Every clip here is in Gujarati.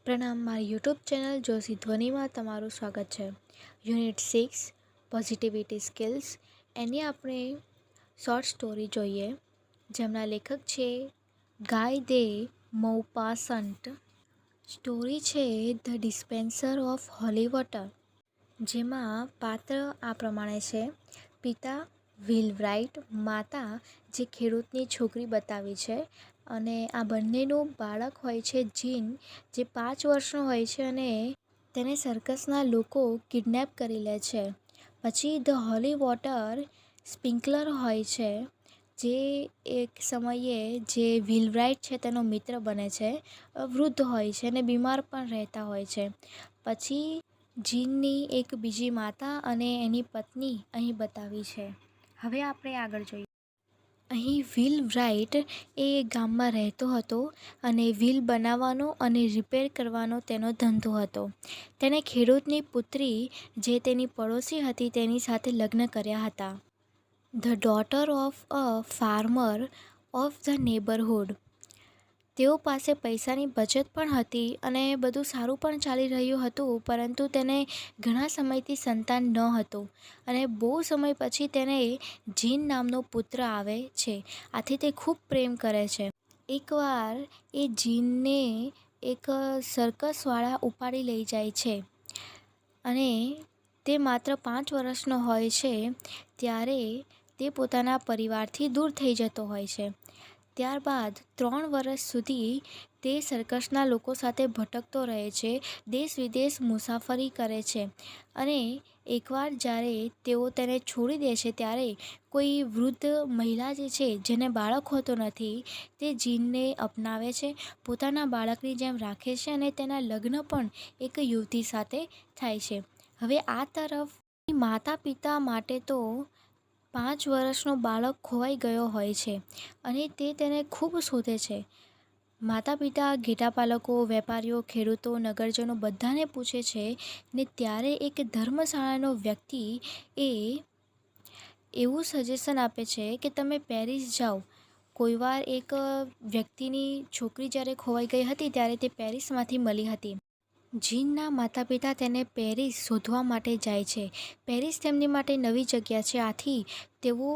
પ્રણામ, મારી યુટ્યુબ ચેનલ જોશી ધ્વનિમાં તમારું સ્વાગત છે. યુનિટ 6 પોઝિટિવિટી સ્કિલ્સ એની આપણે શોર્ટ સ્ટોરી જોઈએ, જેમના લેખક છે ગાય દે મૌપાસન્ટ. સ્ટોરી છે the dispenser of Holi water, જેમાં પાત્ર આ પ્રમાણે છે. પિતા વ્હીલવ્રાઇટ, માતા જે ખેડૂતની છોકરી બતાવી છે, અને આ બંનેનું બાળક હોય છે જીન, જે 5 વર્ષનો હોય છે અને તેને સર્કસના લોકો કિડનેપ કરી લે છે. પછી ધ હોલી વોટર સ્પ્રિંકલર હોય છે, જે એક સમયે જે વ્હીલવ્રાઇટ છે તેનો મિત્ર બને છે. વૃદ્ધ હોય છે અને બીમાર પણ રહેતા હોય છે. પછી જીનની એક બીજી માતા અને એની પત્ની અહીં બતાવી છે. હવે આપણે આગળ જોઈએ. અહીં વ્હીલવ્રાઇટ એ ગામમાં રહેતો હતો અને વ્હીલ બનાવવાનો અને રિપેર કરવાનો તેનો ધંધો હતો. તેણે ખેડૂતની પુત્રી, જે તેની પડોશી હતી, તેની સાથે લગ્ન કર્યા હતા. The daughter of a farmer of the neighbourhood. તેઓ પાસે પૈસાની બચત પણ હતી અને બધું સારું પણ ચાલી રહ્યું હતું, પરંતુ તેને ઘણા સમયથી સંતાન ન હતું અને બહુ સમય પછી તેને જીન નામનો પુત્ર આવે છે. આથી તે ખૂબ પ્રેમ કરે છે. એકવાર એ જીનને એક સર્કસવાળા ઉપાડી લઈ જાય છે અને તે માત્ર 5 વર્ષનો હોય છે ત્યારે તે પોતાના પરિવારથી દૂર થઈ જતો હોય છે. ત્યારબાદ 3 વર્ષ સુધી તે સર્કસના લોકો સાથે ભટકતો રહે છે, દેશ વિદેશ મુસાફરી કરે છે, અને એકવાર જ્યારે તેઓ તેને છોડી દે છે ત્યારે કોઈ વૃદ્ધ મહિલા જે છે, જેને બાળક હોતો નથી, તે જીનને અપનાવે છે, પોતાના બાળકની જેમ રાખે છે અને તેના લગ્ન પણ એક યુવતી સાથે થાય છે. હવે આ તરફ માતા પિતા માટે તો 5 વર્ષનો બાળક ખોવાઈ ગયો હોય છે અને તે તેને ખૂબ શોધે છે. માતા પિતા, ઘેટાપાલકો, વેપારીઓ, ખેડૂતો, નગરજનો બધાને પૂછે છે ને ત્યારે એક ધર્મશાળાનો વ્યક્તિ એ એવું સજેશન આપે છે કે તમે પેરિસ જાઓ. કોઈવાર એક વ્યક્તિની છોકરી જ્યારે ખોવાઈ ગઈ હતી ત્યારે તે પેરિસમાંથી મળી હતી. જીનના માતા પિતા તેને પેરિસ શોધવા માટે જાય છે. પેરિસ તેમની માટે નવી જગ્યા છે, આથી તેઓ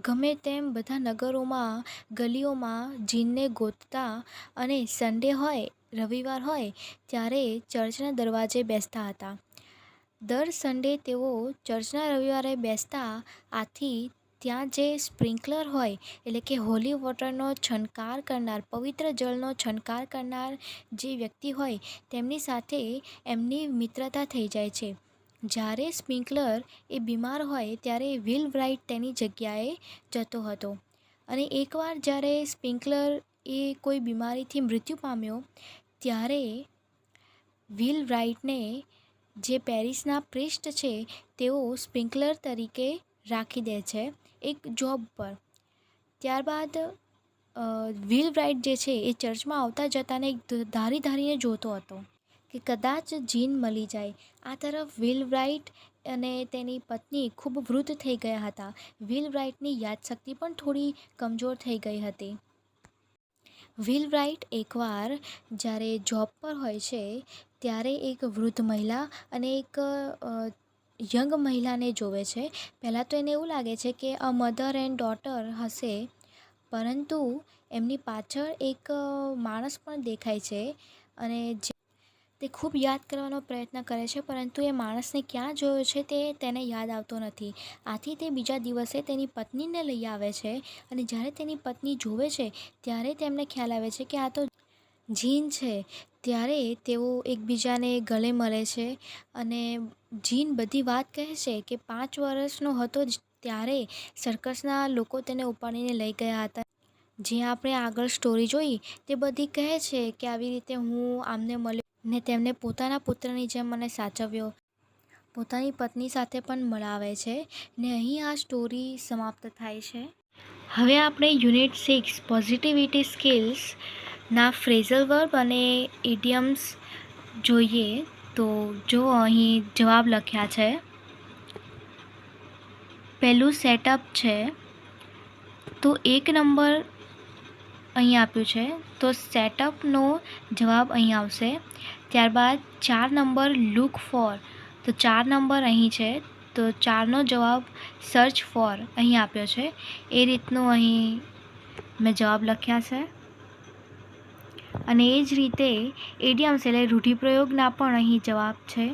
ગમે તેમ બધા નગરોમાં, ગલીઓમાં જીનને ગોતતા અને સન્ડે હોય, રવિવાર હોય ત્યારે ચર્ચના દરવાજે બેસતા હતા. દર સન્ડે તેઓ ચર્ચના રવિવારે બેસતા, આથી ત્યાં જે સ્પ્રિંકલર હોય, એટલે કે હોલી વોટરનો છંટકાર કરનાર, પવિત્ર જળનો છંટકાર કરનાર જે વ્યક્તિ હોય, તેમની સાથે એમની મિત્રતા થઈ જાય છે. જ્યારે સ્પ્રિંકલર એ બીમાર હોય ત્યારે વ્હીલવ્રાઇટ તેની જગ્યાએ જતો હતો, અને એકવાર જ્યારે સ્પ્રિંકલર એ કોઈ બીમારીથી મૃત્યુ પામ્યો ત્યારે વ્હીલવ્રાઇટને જે પેરિસના પ્રિસ્ટ છે તેઓ સ્પ્રિંકલર તરીકે રાખી દે છે એક જોબ પર. ત્યારબાદ વ્હીલવ્રાઇટ જે છે એ ચર્ચમાં આવતા જતાને ધારીને જોતો હતો કે કદાચ જીન મળી જાય. આ તરફ વ્હીલવ્રાઇટ અને તેની પત્ની ખૂબ વૃદ્ધ થઈ ગયા હતા. વ્હીલવ્રાઇટની યાદશક્તિ પણ થોડી કમજોર થઈ ગઈ હતી. વ્હીલવ્રાઇટ એકવાર જ્યારે જોબ પર હોય છે ત્યારે એક વૃદ્ધ મહિલા અને એક યંગ મહિલાને જોવે છે. પહેલાં તો એને એવું લાગે છે કે આ મધર એન્ડ ડોટર હશે, પરંતુ એમની પાછળ એક માણસ પણ દેખાય છે અને તે ખૂબ યાદ કરવાનો પ્રયત્ન કરે છે, પરંતુ એ માણસને ક્યાં જોયો છે તે તેને યાદ આવતો નથી. આથી તે બીજા દિવસે તેની પત્નીને લઈ આવે છે અને જ્યારે તેની પત્ની જોવે છે ત્યારે તેમને ખ્યાલ આવે છે કે આ તો જીન છે. ત્યારે તેઓ એકબીજાને ગળે મળે છે અને જીન બધી વાત કહે છે કે 5 વર્ષનો હતો ત્યારે સર્કસના લોકો તેને ઉપાડીને લઈ ગયા હતા. જે આપણે આગળ સ્ટોરી જોઈ તે બધી કહે છે કે આવી રીતે હું આમને મળ્યો ને તેમને પોતાના પુત્રની જેમ મને સાચવ્યો, પોતાની પત્ની સાથે પણ મળાવે છે ને અહીં આ સ્ટોરી સમાપ્ત થાય છે. હવે આપણે યુનિટ 6 પોઝિટિવિટી સ્કિલ્સના ફ્રેઝલ વર્બ અને ઇડિયમ્સ જોઈએ. તો જો અહીં જવાબ લખ્યા છે. પહેલું સેટઅપ છે, તો 1 નંબર અહીં આપ્યું છે, તો સેટઅપનો જવાબ અહીં આવશે. ત્યારબાદ 4 નંબર લુક ફોર, તો 4 નંબર અહીં છે, તો 4નો જવાબ સર્ચ ફોર અહીં આપ્યો છે. એ રીતનું અહીં મેં જવાબ લખ્યા છે. અને એ જ રીતે ઇડિયમ્સ એટલે રૂઢિપ્રયોગના પણ અહીં જવાબ છે.